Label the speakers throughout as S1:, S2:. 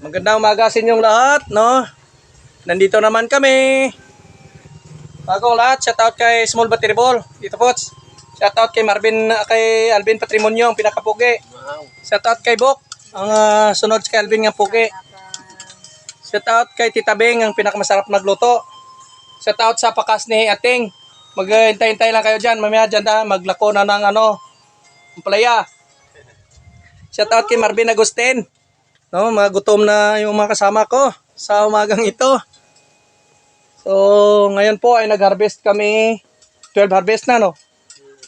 S1: Magandang umaga sa inyong lahat, no? Nandito naman kami. Bagong lahat, shoutout kay Small Battery Ball. Dito po. Shoutout kay kay Alvin Patrimonio, ang pinakapugi. Shoutout kay Bok, ang sunod kay Alvin ng pugi. Shoutout kay Tita Beng, ang pinakamasarap magluto. Shoutout sa pakas ni Ating. Maghintay-hintay lang kayo dyan. Mamaya dyan na, maglako na ng playa. Shoutout kay Marvin Agustin. No, mga gutom na yung mga kasama ko sa umagang ito. So, ngayon po ay nag-harvest kami. 12 harvest na, no?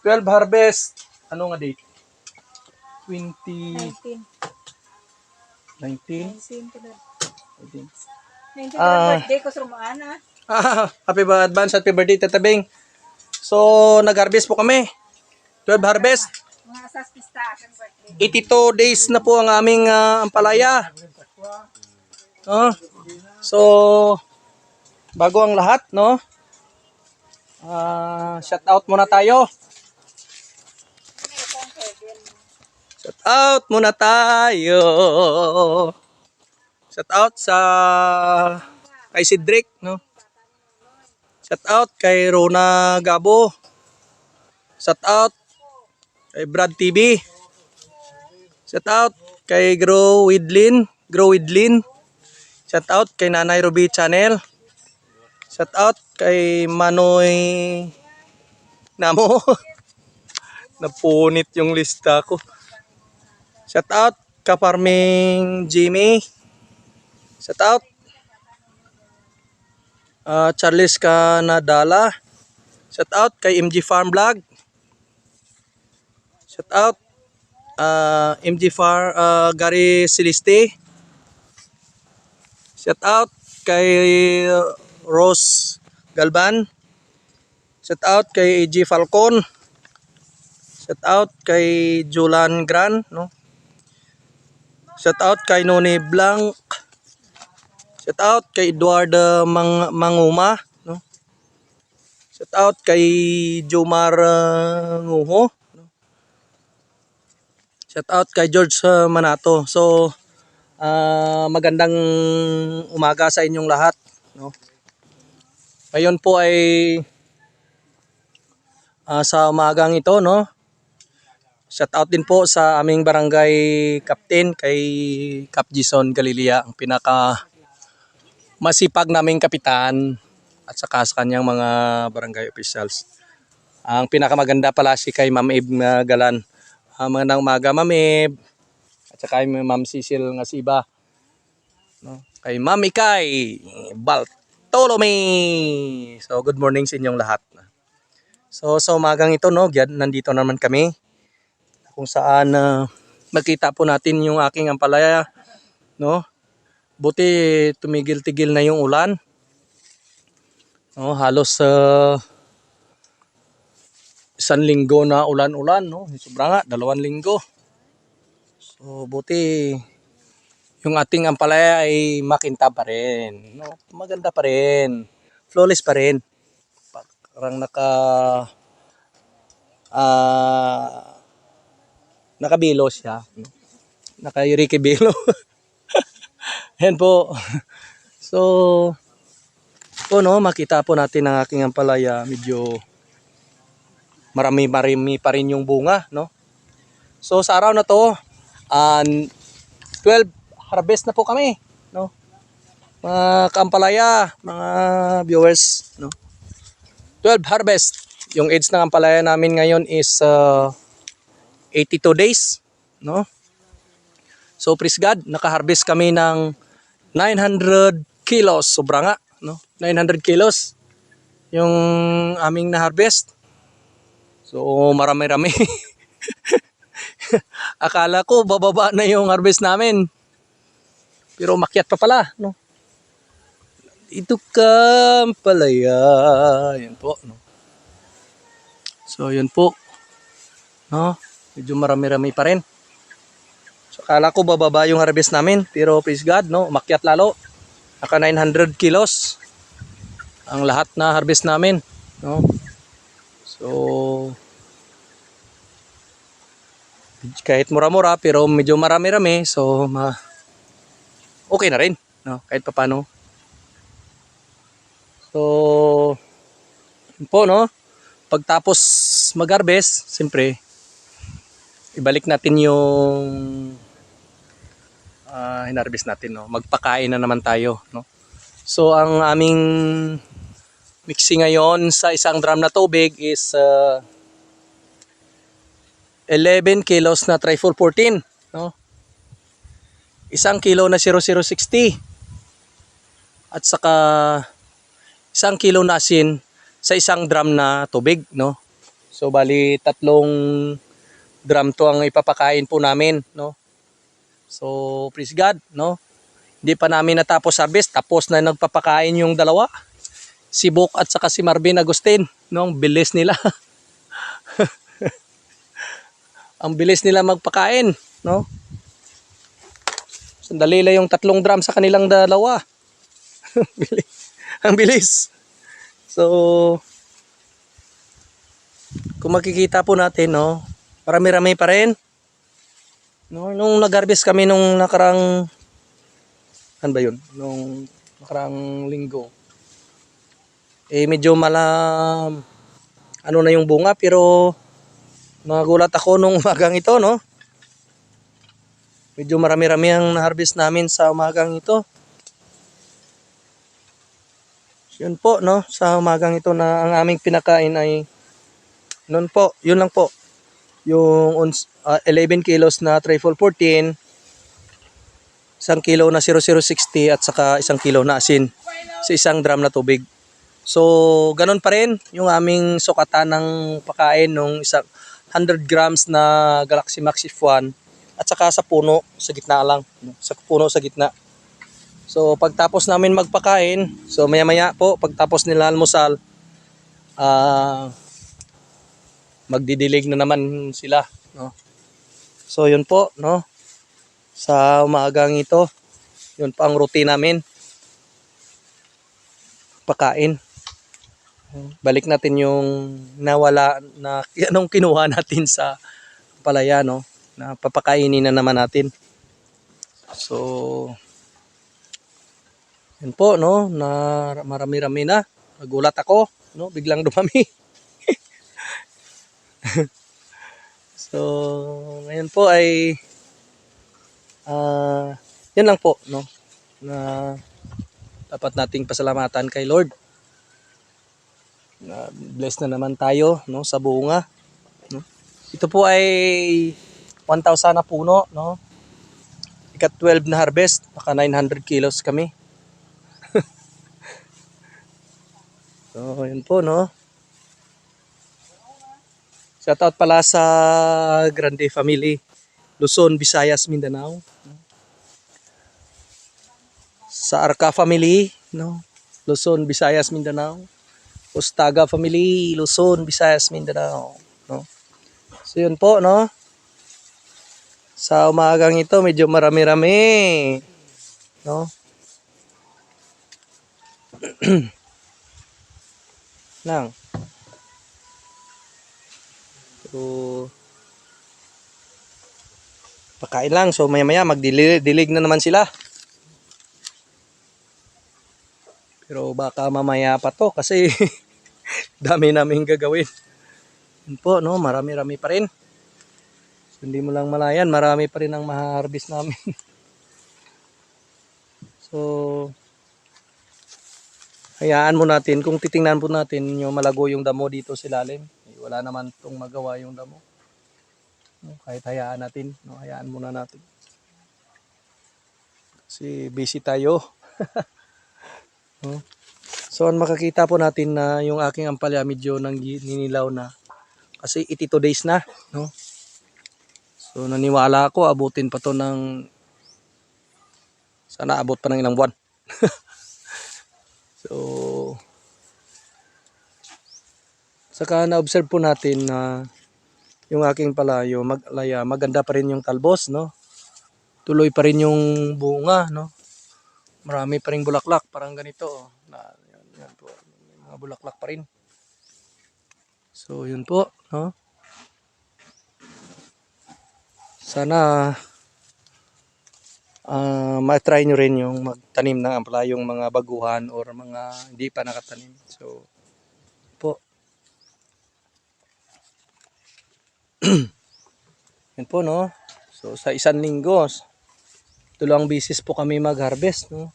S1: 12 harvest. Ano nga date? 19.
S2: 19 birthday ko sa Romana.
S1: Happy birthday, Tata Beng. So, nag-harvest po kami. 12 harvest.
S2: Mga asas pista, aking birthday.
S1: 82 days na po ang aming ampalaya. So, bago ang lahat, no? Shout out muna tayo. Shout out muna tayo. Shout out sa kay Cedric, no? Shout out kay Rona Gabo. Shout out kay Brad TV. Shout out kay Grow with Lin. Shout out kay Nanay Ruby Channel. Shout out kay Manoy Namo. Napunit yung lista ko. Shout out ka Farming Jimmy. Shout out Charles Canadala. Shout out kay MG Farm Vlog. Shout out MG Farm Gary Celeste. Shout out kay Rose Galban. Shout out kay AG Falcon. Shout out kay Julan Gran, no? Shout out kay Noni Blanc. Shout out kay Edward Manguma, no? Shout out kay Jomar Nguho, no? Shout out kay George Manato. So, magandang umaga sa inyong lahat, no? Ngayon po ay sa umagang ito, no? Shout out din po sa aming barangay captain kay Cap Jason Galilea, ang pinaka masipag naming kapitan, at saka sa kanyang mga barangay officials. Ang pinakamaganda pala si kay Ma'am Eve Galan. Magandang umaga, Ma'am Eve. At saka kay Ma'am Cecil Ngasiba, no? Kay Ma'am Ikay Baltolome. So good morning sa inyong lahat. So sa umagang ito, no, nandito naman kami kung saan magkita po natin yung aking ampalaya, no? Buti tumigil-tigil na yung ulan. No, halos 1 linggo na ulan-ulan, no? Sobra nga, 2 linggo. So buti yung ating ampalaya ay makintab pa rin, no? Maganda pa rin. Flawless pa rin. Parang nakabilo siya, no? Naka-Yuriki bilo. Yan po. So, no, makita po natin ang aking ampalaya, medyo marami pa rin yung bunga, no? So sa araw na to, 12 harvest na po kami, no? Mga kaampalaya, mga viewers, no? 12 harvest. Yung age ng ampalaya namin ngayon is 82 days, no? So praise God, naka-harvest kami ng 900 kilos. Sobra nga, no? 900 kilos yung aming na-harvest. So marami-rami. Akala ko bababa na yung harvest namin, pero makyat pa pala, no? Ito ka ampalaya. Yan po, no? So yun po, no? Medyo marami-rami pa rin. So akala ko bababa yung harvest namin, pero praise God, no? Umakyat lalo. Naka 900 kilos ang lahat na harvest namin, no? So Kahit mura-mura pero medyo marami-rami, so okay na rin, no? Kahit papaano. So, yun po, no? Pagtapos mag-harvest, siyempre, ibalik natin yung hinarvest natin, no? Magpakain na naman tayo, no? So, ang aming mixing ngayon sa isang drum na tubig is 11 kilos na Trifol 14, no? Isang kilo na 0060 at saka isang kilo na asin sa isang drum na tubig, no? So bali tatlong drum to ang ipapakain po namin, no? So praise God, no? Hindi pa namin natapos harvest, tapos na nagpapakain yung dalawa. Si Bok at saka si Marvin Agustin, no? Ang bilis nila. Ang bilis nila magpakain, no? Sandali lang yung tatlong drum sa kanilang dalawa. Ang bilis. So, kung makikita po natin, no, marami-rami pa rin. No, nung nag-harvest kami nung nakarang, ano ba yun? Nung nakarang linggo. Medyo ano na yung bunga, pero nagulat ako nung umagang ito, no? Medyo marami-rami ang na-harvest namin sa umagang ito. Yun po, no? Sa umagang ito na ang aming pinakain ay noon po, yun lang po. Yung 11 kilos na Trifol 14, isang kilo na 0060 at saka isang kilo na asin sa isang drum na tubig. So, ganun pa rin yung aming sukatan ng pakain nung isang 100 grams na Galaxy Max F1 at saka sa puno, sa gitna lang. Sa puno sa gitna. So, pagtapos namin magpakain, so maya-maya po, pagtapos nila almusal, magdidilig na naman sila, no? So yun po, no, sa umagang ito, yun pa ang routine namin, pakain. Balik natin yung nawala na anong kinuha natin sa palaya, no, na papakainin na naman natin. So yun po, no, na marami-rami na. Nagulat ako, no, biglang dumami. So, ngayon po ay yun lang po, no, na dapat nating pasalamatan kay Lord. Na bless na naman tayo, no, sa bunga, no. Ito po ay 1,000 na puno, no. Ika-12 na harvest, naka 900 kilos kami. So, yun po, no. Shoutout pala sa Grande Family, Luzon, Visayas, Mindanao. Sa Arca Family, no, Luzon, Visayas, Mindanao. Ostaga Family, Luzon, Visayas, Mindanao, no. So yun po, no. Sa umagang ito medyo marami-rami, no. Nang. So pakain lang. So maya-maya magdilig na naman sila. Pero baka mamaya pa to kasi dami namin gagawin. Yun po, no, marami-rami pa rin. So, hindi mo lang malayan, marami pa rin ang ma-harvest namin. So, hayaan mo natin, kung titingnan po natin yung malago yung damo dito sa ilalim. Wala naman tong magawa yung damo. No, kahit hayaan natin, no, hayaan muna natin. Kasi busy tayo. No? So, makakita po natin na yung aking ampalya medyo nang ninilaw na. Kasi 82 days na, no? So, naniwala ako abutin pa to ng sana abot pa ng ilang buwan. So, saka na-observe po natin na yung aking palayo, maganda pa rin yung talbos, no? Tuloy pa rin yung bunga, no? Marami pa ring bulaklak, parang ganito, oh. Yan po, may mga bulaklak pa rin. So, yun po, no? Sana ma-try nyo rin yung magtanim ng ampalaya, yung mga baguhan or mga hindi pa nakatanim. So, po. Yan po, no? So, sa isang linggo, dalawang bisis po kami mag-harvest, no?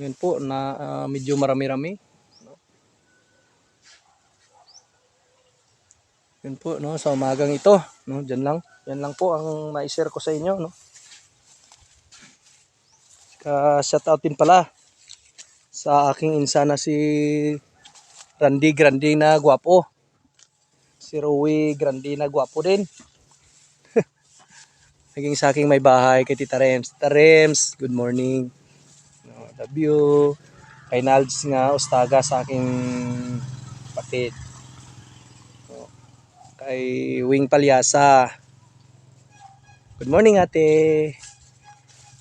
S1: Yan po, na medyo marami-rami. No? Yan po, no? Sa umagang ito, no? Diyan lang. Yan lang po ang ma-share ko sa inyo, no? Shout out din pala sa aking insana si Randy Grande na gwapo. Si Rowie Grande na gwapo din. Naging sa aking may bahay kay Tita Rems. Tita Rems, good morning. No, love you. Kay Nalds nga, ustaga sa aking kapatid. No, kay Wing Palyasa. Good morning ate.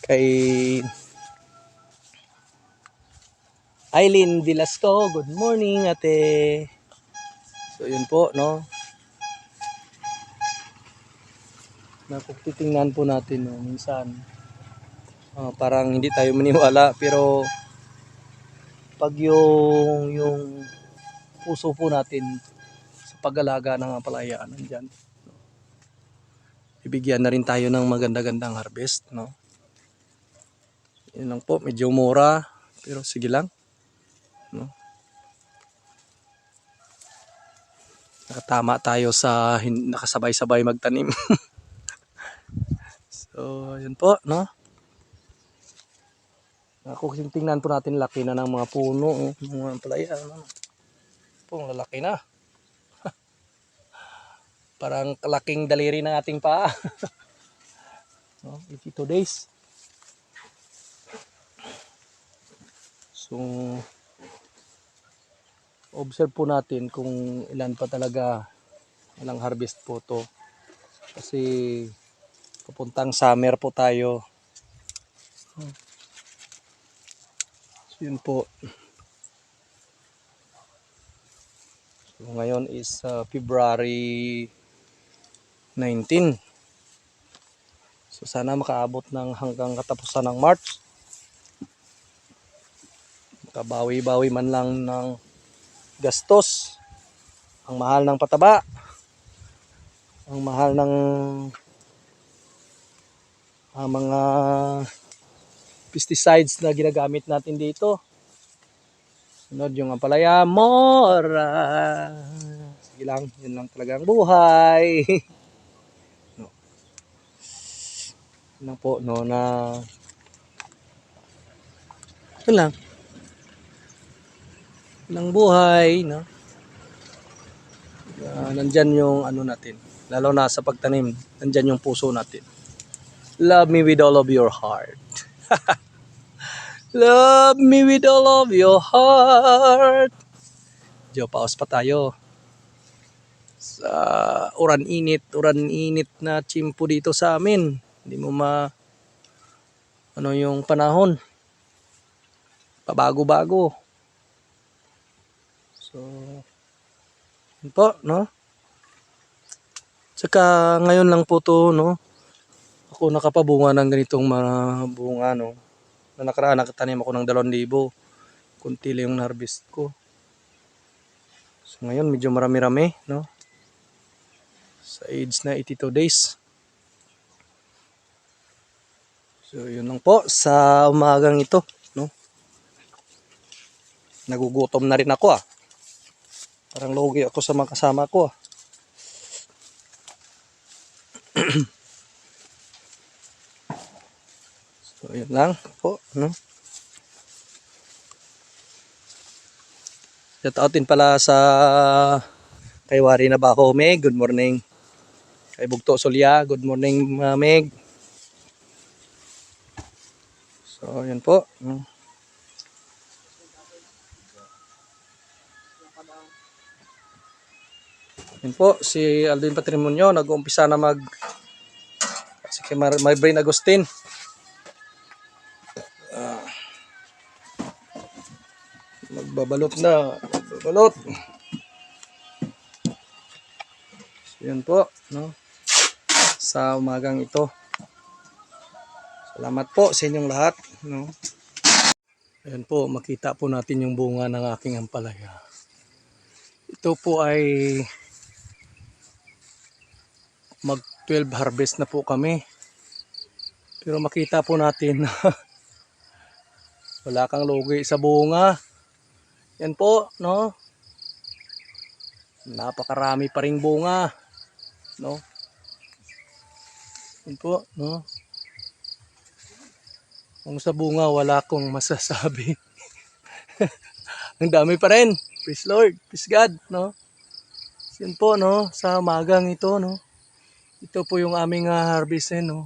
S1: Kay Aileen Velasco, good morning ate. So yun po, no. Titingnan po natin, no, minsan parang hindi tayo maniwala, pero pag yung puso po natin sa pag-alaga ng ampalaya nandyan, bibigyan na rin tayo ng maganda-gandang harvest, no. Yun lang po, medyo mura, pero sige lang, no. Nakatama tayo sa nakasabay-sabay magtanim. So, yun po, no. Kung tingnan po natin, laki na ng mga puno, mga ampalaya, no. Po, lalaki na. Parang kalaking daliri ng ating paa. No, 82 days. So, observe po natin kung ilan pa talaga ilang harvest po to. Kasi papuntang summer po tayo. So, yun po. So, ngayon is February 19. So sana makaabot ng hanggang katapusan ng March. Makabawi-bawi man lang ng gastos. Ang mahal ng pataba. Ang mahal ng mga pesticides na ginagamit natin dito. Sunod yung ampalaya, mora. Sige lang, yun lang talaga ang buhay. No. Yun lang po, no, na yun lang. Yun lang buhay, no. Nandyan yung ano natin, lalo na sa pagtanim, nandyan yung puso natin. Love me with all of your heart. Love me with all of your heart. Diyo, paus pa tayo. Sa uran init na tsimpo dito sa amin. Hindi mo ano yung panahon. Pabago-bago. So, yun po, no? Tsaka ngayon lang po to, no? Ako nakapabunga ng ganitong mga bunga, no? Na nakaraan nakatanim ako ng 2,000. Kunti lang yung harvest ko. So ngayon medyo marami-rami, no? Sa age na 82 days. So yun lang po sa umagang ito, no? Nagugutom na rin ako, ah. Parang lugi ako sa mga kasama ko, ah. So yun lang po, no? Shout out din pala sa kay Wari Nabaho, Meg, good morning. Kay Bugto Solya, good morning, Meg. So yun po, no? Yun po, si Alvin Patrimonio nag-uumpisa na si My Brain Agustin. Magbabalot na. Magbabalot. So, yun po, no? sa umagang ito. Salamat po sa inyong lahat, no. Ayan po, makita po natin yung bunga ng aking ampalaya. Ito po ay mag 12 harvest na po kami. Pero makita po natin na wala kang lugi sa bunga. Yan po, no. Napakarami pa ring bunga, no. Yan po, no. Kung sa bunga wala akong masasabi. Ang dami pa rin. Praise Lord, praise God, no. Yan po, no, sa magang ito, no. Ito po yung aming harvestin, no.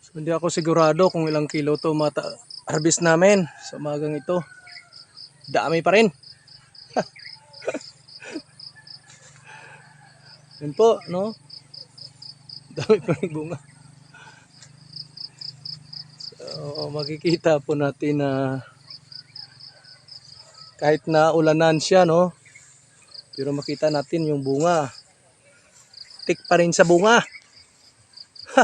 S1: So, hindi ako sigurado kung ilang kilo to harvest namin sa magang ito. Dami pa rin. Yan po, no. Dami pa rin bunga. So, makikita po natin na kahit na ulanan siya, no, pero makita natin yung bunga. Tik pa rin sa bunga. Ha!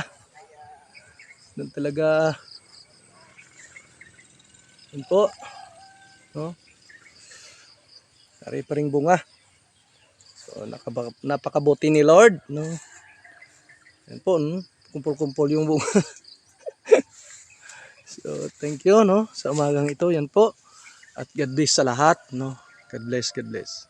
S1: Doon talaga. Yan po, no. Ari pa rin bunga. So, napakabuti ni Lord, no. Yan po, no? Kumpul-kumpul yung bunga. So, thank you, no, sa umagang ito. Yan po. At God bless sa lahat, no. God bless, God bless.